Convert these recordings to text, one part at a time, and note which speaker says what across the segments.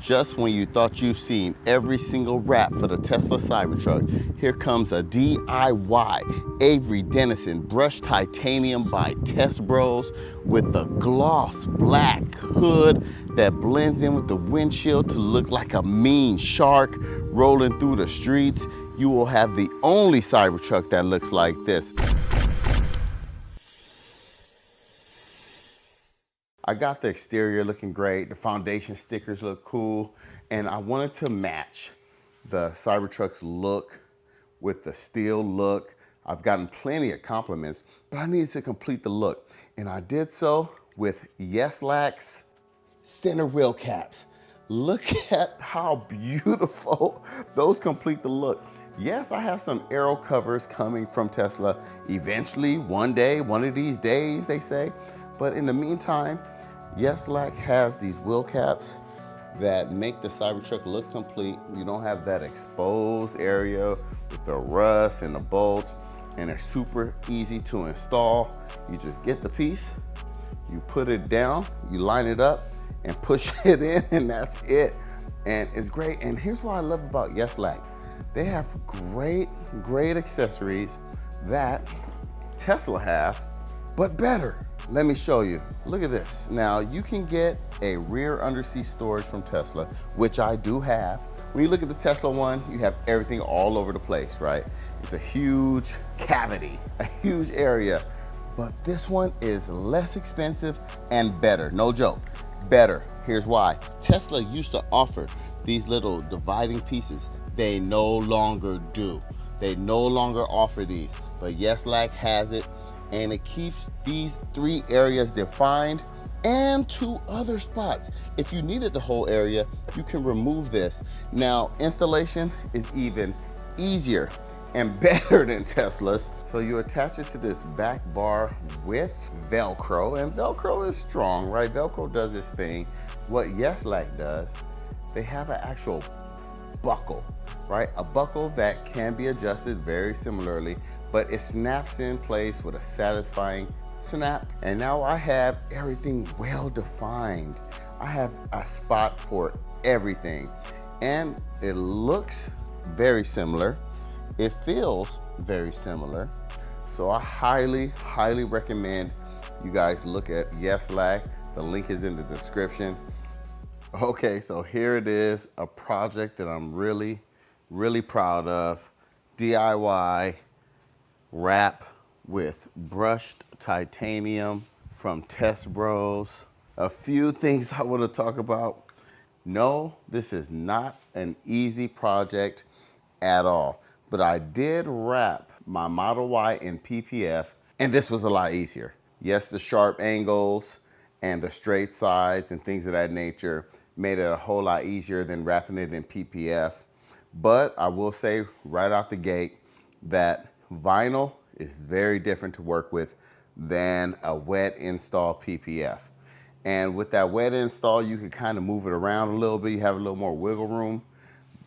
Speaker 1: Just when you thought you've seen every single wrap for the Tesla Cybertruck, here comes a DIY Avery Dennison brushed titanium by Tesbros with a gloss black hood that blends in with the windshield to look like a mean shark rolling through the streets. You will have the only Cybertruck that looks like this. I got the exterior looking great, the foundation stickers look cool, and I wanted to match the Cybertruck's look with the steel look. I've gotten plenty of compliments, but I needed to complete the look, and I did so with Yeslak's center wheel caps. Look at how beautiful those complete the look. Yes, I have some aero covers coming from Tesla eventually, one day, one of these days, they say. But in the meantime, Yeslak has these wheel caps that make the Cybertruck look complete. You don't have that exposed area with the rust and the bolts, and it's super easy to install. You just get the piece, you put it down, you line it up and push it in, and that's it. And it's great. And here's what I love about Yeslak. They have great accessories that Tesla have, but better. Let me show you. Look at this. Now, you can get a rear underseat storage from Tesla, which I do have. When you look at the Tesla one, you have everything all over the place, right? It's a huge cavity, a huge area. But this one is less expensive and better. No joke, better. Here's why. Tesla used to offer these little dividing pieces. They no longer do. They no longer offer these, but Yeslak has it, and it keeps these 3 areas defined and 2 other spots. If you needed the whole area, you can remove this. Now, installation is even easier and better than Tesla's. So you attach it to this back bar with Velcro, and Velcro is strong, right? Velcro does its thing. What Yeslak does, they have an actual buckle, right? A buckle that can be adjusted very similarly, but it snaps in place with a satisfying snap. And now I have everything well defined. I have a spot for everything, and it looks very similar. It feels very similar. So I highly recommend you guys look at Yeslak. The link is in the description. Okay, so here it is, a project that I'm really proud of. DIY wrap with brushed titanium from Tesbros. A few things I want to talk about. No, this is not an easy project at all, but I did wrap my Model Y in PPF, and this was a lot easier. Yes, the sharp angles and the straight sides and things of that nature made it a whole lot easier than wrapping it in PPF. But I will say right out the gate that vinyl is very different to work with than a wet install PPF. And with that wet install, you can kind of move it around a little bit. You have a little more wiggle room.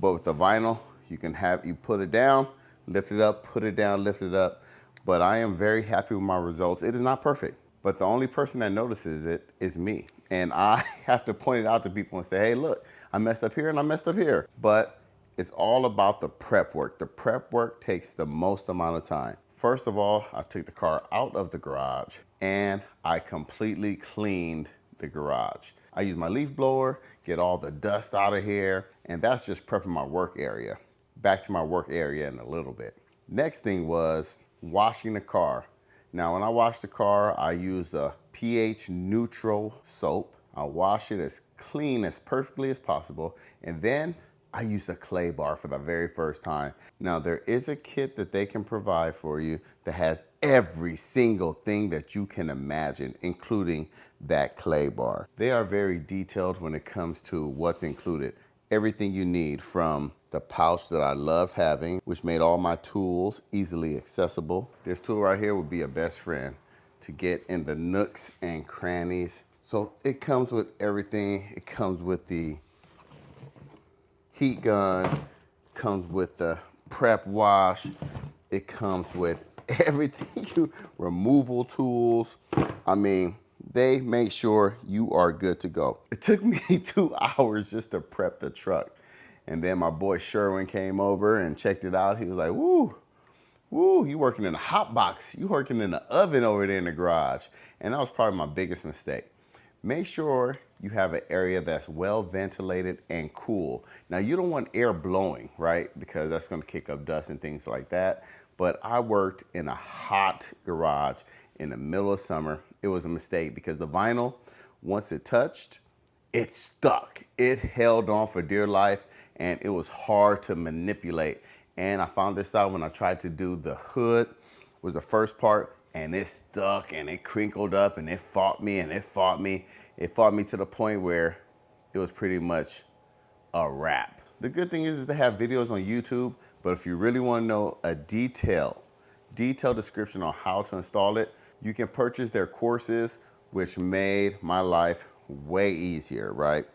Speaker 1: But with the vinyl, you put it down, lift it up, put it down, lift it up. But I am very happy with my results. It is not perfect, but the only person that notices it is me. And I have to point it out to people and say, hey, look, I messed up here and I messed up here. But it's all about the prep work. The prep work takes the most amount of time. First of all, I took the car out of the garage and I completely cleaned the garage. I used my leaf blower, get all the dust out of here, and that's just prepping my work area. Back to my work area in a little bit. Next thing was washing the car. Now, when I wash the car, I use a pH neutral soap. I wash it as clean as perfectly as possible, and then I use a clay bar for the very first time. Now, there is a kit that they can provide for you that has every single thing that you can imagine, including that clay bar. They are very detailed when it comes to what's included. Everything you need, from the pouch that I loved having, which made all my tools easily accessible. This tool right here would be a best friend to get in the nooks and crannies. So it comes with everything. It comes with the heat gun, comes with the prep wash. It comes with everything, removal tools. I mean, they make sure you are good to go. It took me 2 hours just to prep the truck. And then my boy Sherwin came over and checked it out. He was like, woo, woo, you working in a hot box. You working in the oven over there in the garage. And that was probably my biggest mistake. Make sure you have an area that's well ventilated and cool. Now you don't want air blowing, right? Because that's gonna kick up dust and things like that. But I worked in a hot garage in the middle of summer. It was a mistake because the vinyl, once it touched, it stuck. It held on for dear life and it was hard to manipulate. And I found this out when I tried to do the hood, was the first part, and it stuck and it crinkled up and it fought me and it fought me. It fought me to the point where it was pretty much a wrap. The good thing is they have videos on YouTube, but if you really want to know a detailed description on how to install it, you can purchase their courses, which made my life way easier, right?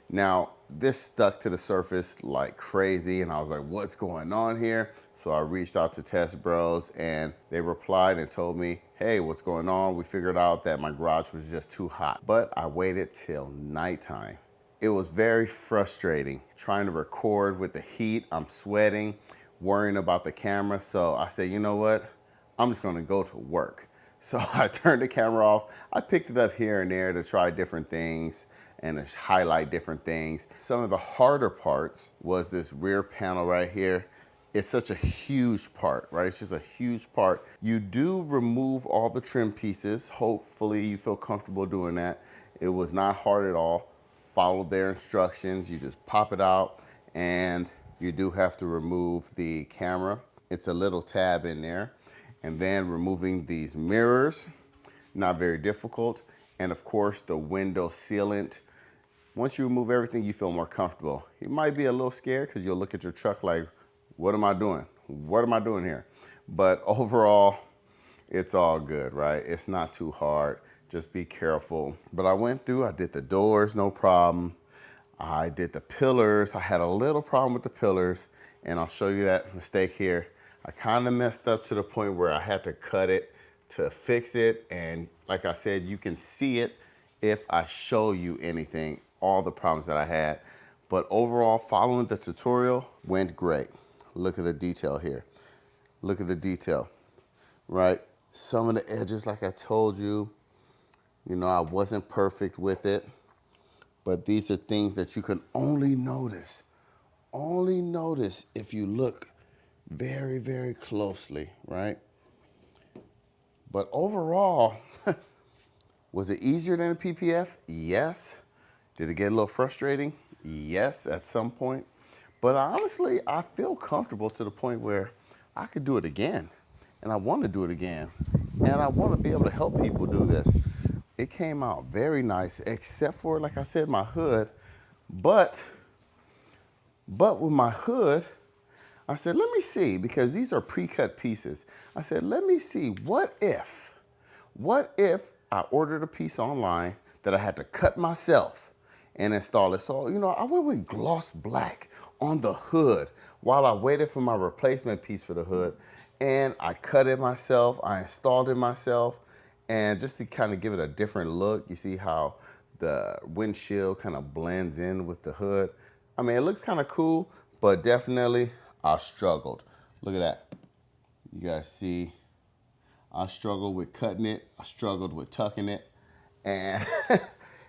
Speaker 1: Now, this stuck to the surface like crazy, and I was like, what's going on here? So I reached out to Tesbros, and they replied and told me, hey, what's going on? We figured out that my garage was just too hot. But I waited till nighttime. It was very frustrating trying to record with the heat. I'm sweating, worrying about the camera. So I said, you know what? I'm just gonna go to work. So I turned the camera off. I picked it up here and there to try different things and to highlight different things. Some of the harder parts was this rear panel right here. It's such a huge part, right? It's just a huge part. You do remove all the trim pieces. Hopefully you feel comfortable doing that. It was not hard at all. Follow their instructions. You just pop it out, and you do have to remove the camera. It's a little tab in there. And then removing these mirrors, not very difficult. And of course the window sealant. Once you remove everything, you feel more comfortable. You might be a little scared because you'll look at your truck like, what am I doing? What am I doing here? But overall, it's all good, right? It's not too hard. Just be careful. But I went through, I did the doors, no problem. I did the pillars. I had a little problem with the pillars, and I'll show you that mistake here. I kind of messed up to the point where I had to cut it to fix it. And like I said, you can see it if I show you anything, all the problems that I had. But overall, following the tutorial went great. Look at the detail here. Look at the detail, right? Some of the edges, like I told you, I wasn't perfect with it, but these are things that you can only notice if you look very, very closely, right? But overall, was it easier than a PPF? Yes. Did it get a little frustrating? Yes, at some point. But honestly, I feel comfortable to the point where I could do it again. And I want to do it again. And I want to be able to help people do this. It came out very nice, except for, like I said, my hood. But with my hood, I said, let me see, because these are pre-cut pieces. I said, let me see, what if I ordered a piece online that I had to cut myself and install it? So, I went with gloss black on the hood while I waited for my replacement piece for the hood. And I cut it myself, I installed it myself, and just to kind of give it a different look, you see how the windshield kind of blends in with the hood. I mean, it looks kind of cool, but definitely I struggled. Look at that. You guys see, I struggled with cutting it. I struggled with tucking it. And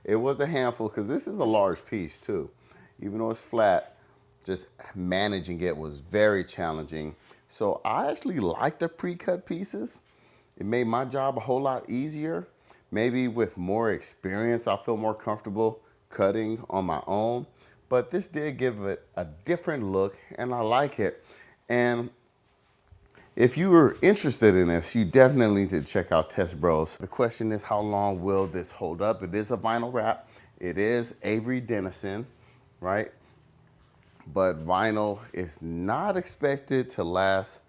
Speaker 1: it was a handful because this is a large piece too. Even though it's flat, just managing it was very challenging. So I actually like the pre-cut pieces. It made my job a whole lot easier. Maybe with more experience, I'll feel more comfortable cutting on my own. But this did give it a different look, and I like it. And if you were interested in this, you definitely need to check out Tesbros. The question is, how long will this hold up? It is a vinyl wrap. It is Avery Dennison, right? But vinyl is not expected to last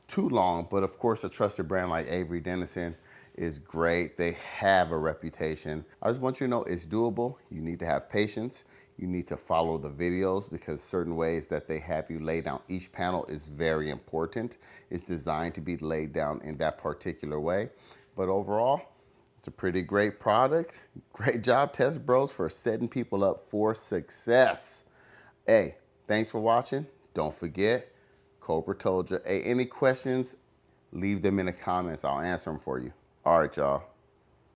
Speaker 1: too long. But of course, a trusted brand like Avery Dennison is great. They have a reputation. I just want you to know it's doable. You need to have patience. You need to follow the videos because certain ways that they have you lay down each panel is very important. It's designed to be laid down in that particular way. But overall, It's a pretty great product. Great job, Tesbros, for setting people up for success. Hey, thanks for watching. Don't forget, Cobra told you. Hey, any questions, leave them in the comments. I'll answer them for you. All right, y'all.